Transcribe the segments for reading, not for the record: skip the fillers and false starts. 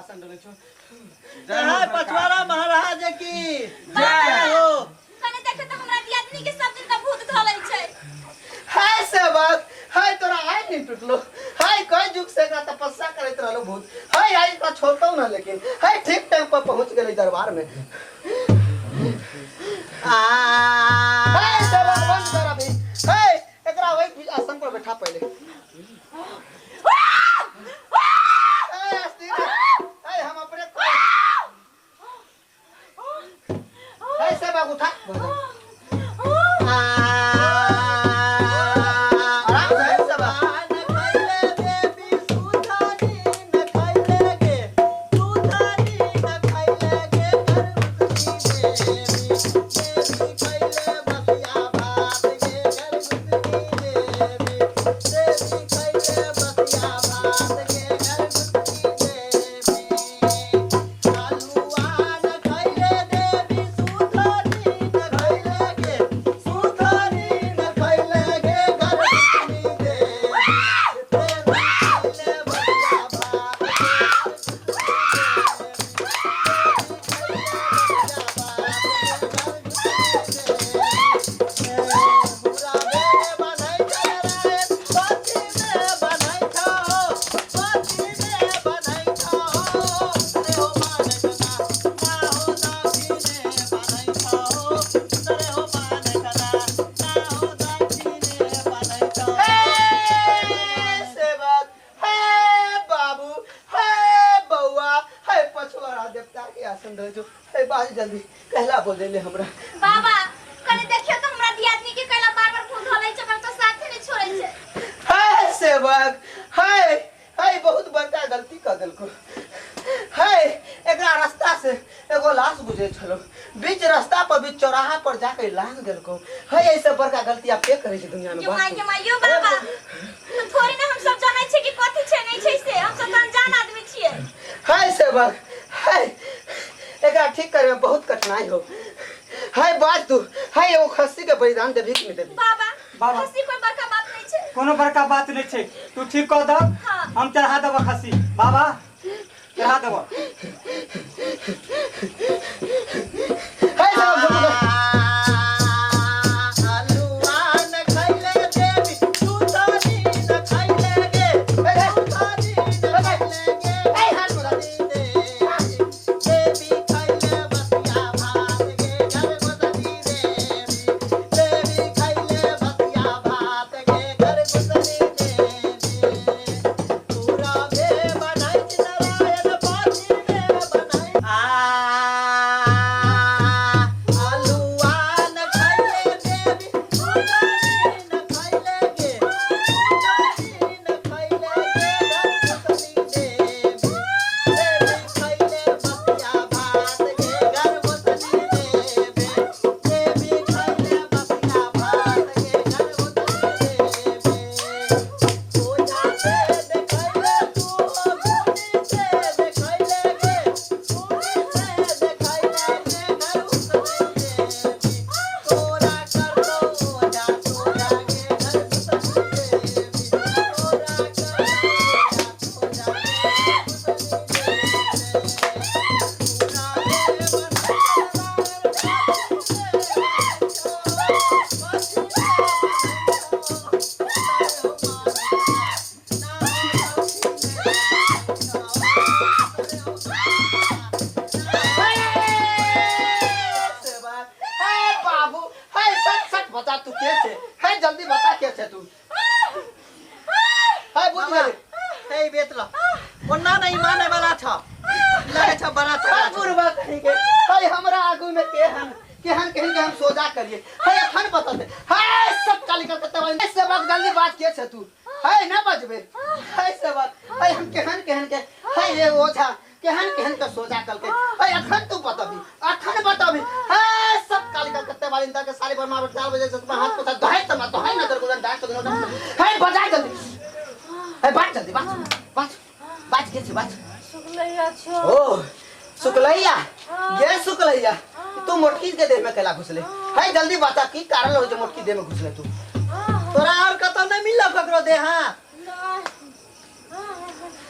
आसन डले छो जय पछवाड़ा महाराज की जय हो। कने देखे त हमरा दियादनी के सब दिन का भूत धलै छै। हाय सेवक हाय तोरा आय नहीं टूटलो हाय कई जुग से का तपस्या करत रहलो भूत हाय आई का छोड़तो ना लेकिन हाय ठीक टाइम पर पहुंच गेलै दरबार में। हाय सेवक बंद कर अभी हाय एकरा वही आसन पर बैठा पहले। हाय अस्थिर हाय हम अपने हाय सेवक उठा जल्दी कहला बोल देले हमरा बाबा कने देखियो त हमरा दियादनी के कहला बार-बार भूत धलै छै पर तो साथे नहीं छोड़ै छै। हाय सेवक हाय हाय बहुत बड़का गलती कर देलको हाय एकरा रास्ता से एगो लाश गुजरे छलो बीच रास्ता पर बीच चौराहा पर जाके लांग देलको हाय ऐसे बड़का गलती आप के करे छै दुनिया में के माइयो बाबा तो थोड़ी ना हम सब जानै छै कि कथि छै नहीं छै से हम सब अनजान आदमी छियै। हाय सेवक हाय एकरा ठीक करे में बहुत कठिनाई हो हाय बात तू हाय वो खस्सी के बलिदान दे भीख में दे बाबा खस्सी कोई बड़का बात नहीं छै कोनो बड़का बात नहीं छै तू ठीक कह द हम चढ़ा देब खस्सी बाबा चढ़ा देब हाय शुक्लैया ये शुक्लैया तू मोटकी के देह में कैला घुसले है जल्दी बता की कारण हो जो मोटकी देह में घुसले तू तोरा और कतो नहीं मिल ककरो देह हां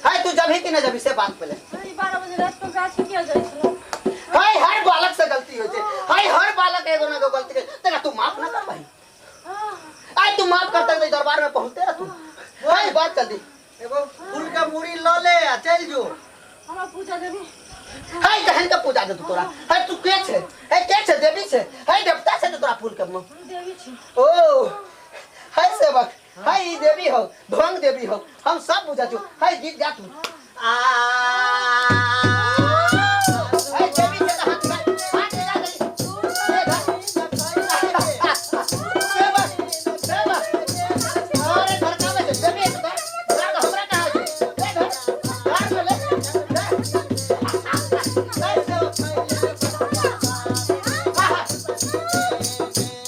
है तू जब ही कि ना जब से बात पहले 12 बजे पाछी किया जाई हाय हर बालक से गलती होय छै हाय हर बालक एगो ना एगो गलती करे तेरा तू माफ ना कर भाई आज तू माफ करता तो दरबार में पहुंचते रह तू हाय बात कर दी एगो फूल का मूड़ी ल ले आ चल जो हमरा पूजा देबी हाय कहन का पूजा दे तू तोरा हाय तू के छे हाय के छे देवी छे हाय देवता छे तोरा फूल के मुंह देवी छी ओ हाय सेवक हाय ई देवी हो भंग देवी हो हम सब बुझा छु हाय गीत गा तू आ हाय देवी से हाथ लगा दे सेवक सेवक अरे घर का में देवी है तो हमरा कहां है ले घर घर में ले हाय सेवक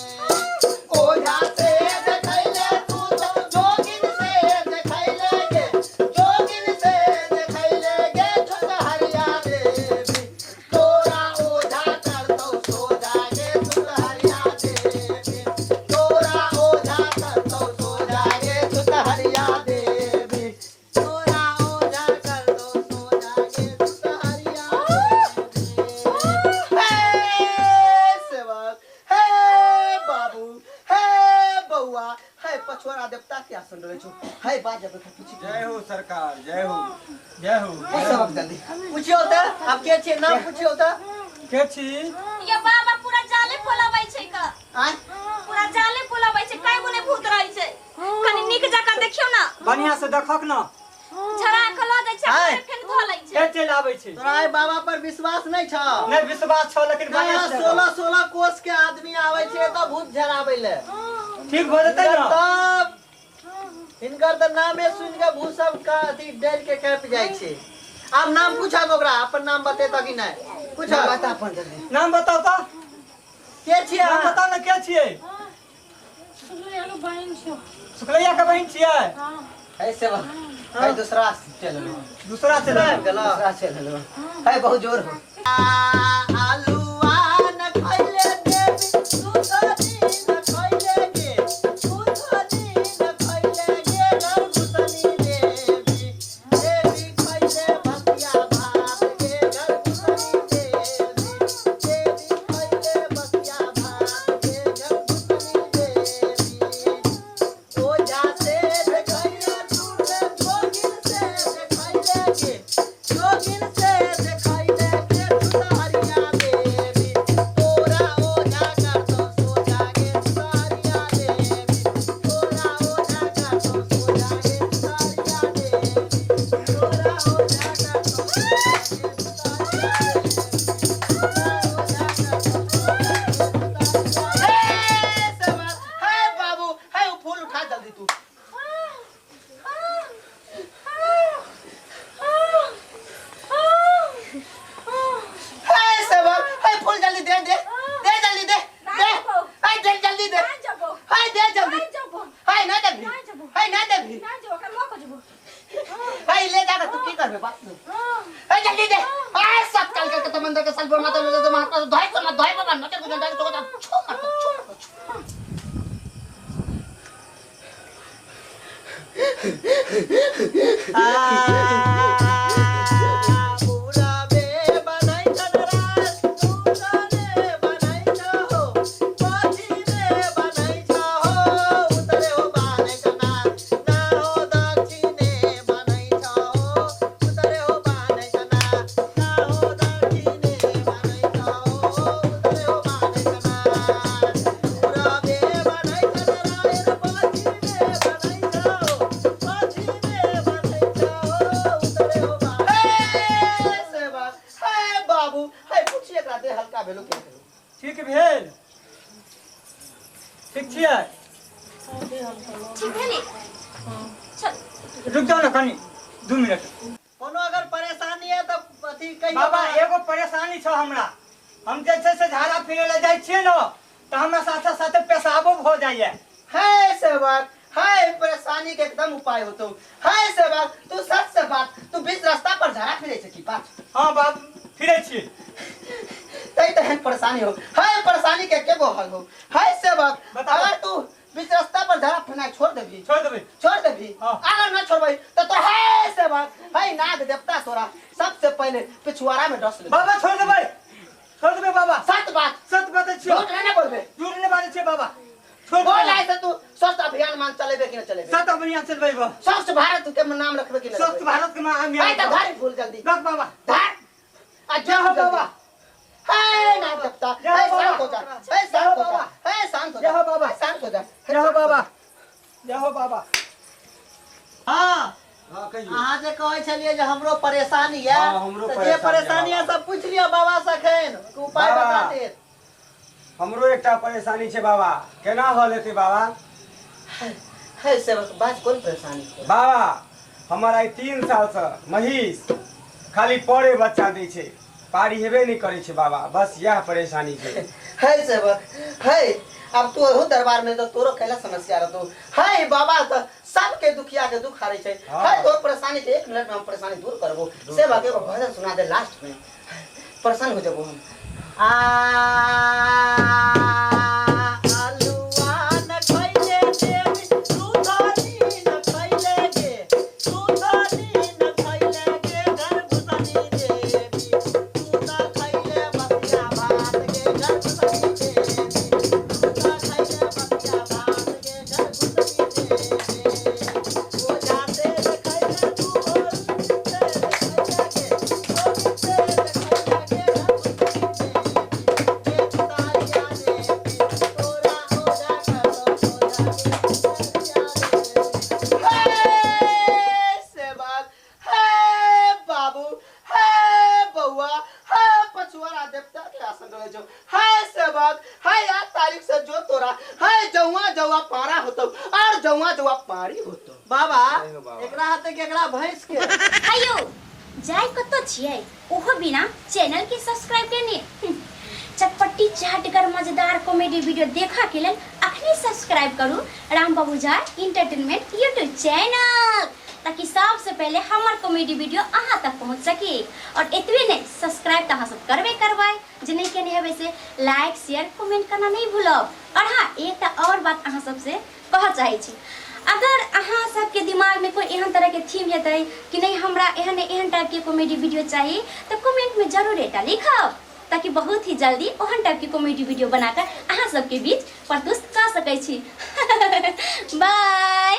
ओझा से देखैले तू तो जोगिन से देखैले गे जोगिन से देखैले गे छोटहरिया देवी तोरा ओझा करतौ सोझा गे छोटहरिया देवी तोरा ओझा करतौ सोझा गे छोटहरिया देवी तोरा ओझा करतौ सोझा गे छोटहरिया हे सेवक हे बाबू हे बउआ हे पछवाड़ा देवता क्या सुन रहे छो हे बात जब पीछे जय हो सरकार जय हो जय हो हे सेवक जल्दी पूछियो त अब के छे नाम पूछियो त के छी ये बाबा पूरा जाले पोलाबै छै का आय पूरा जाले पोलाबै छै काय गुने भूत रहै छै कनी नीक जका देखियो ना बढ़िया से देखक न झरा खलो दै छै हाय। फेन धो लै छै के चल आबै छै तोरा आई बाबा पर विश्वास नहीं छ नहीं विश्वास छ लेकिन बढ़िया से 16 कोस के आदमी आवे छे त भूत झराबै ले ठीक हो जतै न तब इनकर त नामे सुन के भूत सब का अथी डर के कैप जाय छे अब नाम पूछा ओकरा अपन नाम बते त कि नहीं पूछा बता अपन जल्दी नाम बताओ तो के छिए नाम बताओ न के छिए सुनले एगो बहन छै शुक्लैया के बहन छिए हे सेवक हे दूसरा चल लो दूसरा से ले दूसरा चल लो हे बहुत जोर हो आलूआ न खइले देवी सुतनी न खइले गे सुतनी न खइले गे गर्भुतनी देवी देवी खइले भतिया भात गे गर्भुतनी देवी देवी खइले भतिया भात गे गर्भुतनी देवी ओझा से देखैले तूने जोगिन से देखैले गे जोगिन से देखैले गे सुतहरिया देवी तोरा ओझा करतौ सोझा गे सुतहरिया देवी तोरा ओझा करतौ सोझा गे सुतहरिया देवी तोरा ओझा करतौ सोझा गे सुतहरिया देवी तोरा ओझा करतौ सोझा गे सुतहरिया हे सेवक हे बाबू हे वो फूल उठा जल्दी तू हे सेवक हे फूल जल्दी दे दे दे जल्दी दे दे हे दे जल्दी दे हे दे जल्दी हे ना दे हे ना दे हे ले जा तू की करबे बात हे जल्दी दे हे सब चल के तो मंदिर के साल माता में तो माता धोई को मत नजर को डाल तो छो पूरा बे बनाई छनराज तू जाने बनाई छहो पाछी रे बनाई छहो उतरे हो बाने कना ना हो दक्षिणे बनाई छहो उतरे हो बाने कना ना हो दक्षिणे बनाई छहो उतरे हो बाने कना पूरा बे बनाई छनराज पाछी रे बनाई छहो पाछी रे बनाई छहो उतरे हो बाने हे सेवक हे बाबू हे पूछिए एकरा दे हल्का भेलो के ठीक भेल ठीक छिए ठीक है नी चल रुक जाओ न कनी 2 मिनट कोनो अगर परेशानी है तो अथी कहियो बाबा एगो परेशानी छ हमरा हम जैसे से झाड़ा फिरे ले जाय छिए न त हमरा साथे साथे पेशाबो हो जाइए हे सेवक हे परेशानी के एकदम उपाय होतो हे सेवक तू सच से बात तू बीच रास्ता पर झरा फिरे छे की बात हां बाप फिरे छिए तई तहन परेशानी हो हे परेशानी के केगो हल हो हे सेवक बताओ। अगर तू बीच रास्ता पर झरा फिरना छोड़ देबी छोड़ देबे छोड़ देबी हाँ। अगर न छोड़बै तो हे सेवक हाय नाग देवता तोरा सबसे पहले पिछुआरा में डस ले बाबा छोड़ देबे बाबा सत बात छियो झूठ नहीं बोलबे झूठ नहीं बाजै छै बाबा छोड़ बोल आइ से तू स्वच्छ अभियान मान चलेबे कि न चलेबे सत अभियान चलबै बा स्वच्छ भारत के नाम रखबे कि न स्वच्छ भारत के नाम हाय त धारी फूल जल्दी रख बाबा धार आ जय हो बाबा हाय नाग देवता हाय शांत हो जा हाय शांत हो जा हाय शांत हो जा जय हो बाबा शांत हो जा जय हो बाबा जय हो बाबा हाँ हाँ कहियो अहाँ जे कहै छलिए जे हमरो परेशानी है हाँ, हमरो तऽ जे परेशानी परेशानी है है सब पूछ लियो बाबा सखन उपाय बाबा। बता देत हमरो एकटा परेशानी छै बाबा केना हल हेतै बाबा हाय सेवक बात कोन परेशानी है बाबा हमर आइ 3 साल से महीष खाली पड़े बच्चा दै छै पारी हेबे नहीं करे छै बाबा बस यह परेशानी छै हाय सेवक हाय अब तू हो दरबार में तो तोरो कैला समस्या रहतो हाय बाबा तो सबके दुखिया के दुख हारे छै हाँ। हाय तोर परेशानी के 1 मिनट में हम परेशानी दूर करबो सेवक एगो भजन सुना दे लास्ट में परेशान हो जाबो हम आलूआन खइले देवी सुधानी न खइले गे सुधानी न खइले गे गर्भवती देवी तू न खइले बसिया भात गे गर्भवती देवी तू न खइले बसिया भात गे गर्भवती देवी ओ जाते खइले तू और ते खइले गे ओ ते खइले गे हाय सेवक हाय बाबू हाय बउआ हाय पछुआरा देवता के आसन रहे जो हाय सेवक हाय आज तारीख से जो तोरा हाय जौआ पारा होतो और जौआ पारी होतो बाबा जय हो बाबा। एकरा हाथे केकरा भैंस के आयो जाय कतो छियै ओहो बिना चैनल के सब्सक्राइब करने चटपटी चाटगर मजेदार कॉमेडी वीडियो देखा के लेल अखनी सब्सक्राइब करू राम बाबू झा इंटरटेनमेंट यूट्यूब चैनल ताकि सबसे पहले हमार कॉमेडी वीडियो अहाँ तक पहुंच सके और एतबे नहीं सब्सक्राइब तो अहाँ सब करबे करबाय जे नहीं केने हेबे से लाइक शेयर कमेंट करना नहीं भूलब और हाँ एक और बात अहाँ सबसे कह चाहे छी अगर अहाँ सबके दिमाग में कोई एहन तरह के थीम हेतै कि नहीं हमरा एहन टाइप के कॉमेडी वीडियो चाहिए तो कमेंट में जरूर एटा लिखब ताकि बहुत ही जल्दी ओहन टाइप की कॉमेडी वीडियो बनाकर अहाँ सबके बीच प्रस्तुत कर सकै छी बाय।